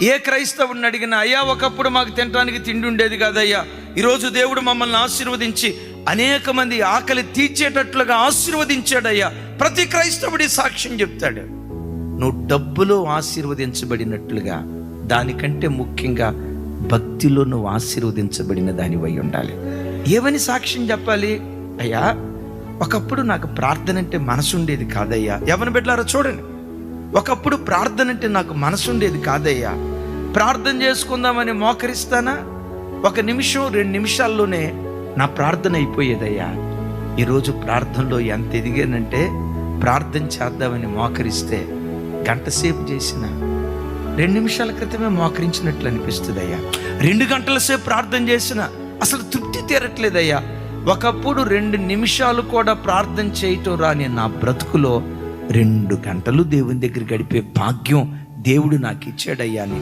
ఏ క్రైస్తవుని అడిగినా, అయ్యా ఒకప్పుడు మాకు తినడానికి తిండి ఉండేది కాదయ్యా, ఈరోజు దేవుడు మమ్మల్ని ఆశీర్వదించి అనేక మంది ఆకలి తీర్చేటట్లుగా ఆశీర్వదించాడయ్యా. ప్రతి క్రైస్తవుడి సాక్ష్యం చెప్తాడు. నువ్వు డబ్బులో ఆశీర్వదించబడినట్లుగా, దానికంటే ముఖ్యంగా భక్తిలో నువ్వు ఆశీర్వదించబడిన దానివై ఉండాలి. ఏమని సాక్ష్యం చెప్పాలి? అయ్యా ఒకప్పుడు నాకు ప్రార్థన అంటే మనసు ఉండేది కాదయ్యా. ఎవరిని పెట్టారో చూడండి. ఒకప్పుడు ప్రార్థన అంటే నాకు మనసు ఉండేది కాదయ్యా, ప్రార్థన చేసుకుందామని మోకరిస్తానా, 1 నిమిషం 2 నిమిషాల్లోనే నా ప్రార్థన అయిపోయేదయ్యా. ఈరోజు ప్రార్థనలో ఎంత ఎదిగానంటే, ప్రార్థన చేద్దామని మోకరిస్తే గంట సేపు చేసిన 2 నిమిషాల క్రితమే మోకరించినట్లు అనిపిస్తుంది అయ్యా. 2 గంటల సేపు ప్రార్థన చేసిన అసలు తృప్తి తీరట్లేదయ్యా. ఒకప్పుడు 2 నిమిషాలు కూడా ప్రార్థన చేయటం రాని నా బ్రతుకులో 2 గంటలు దేవుని దగ్గర గడిపే భాగ్యం దేవుడు నాకు ఇచ్చాడయ్యా అని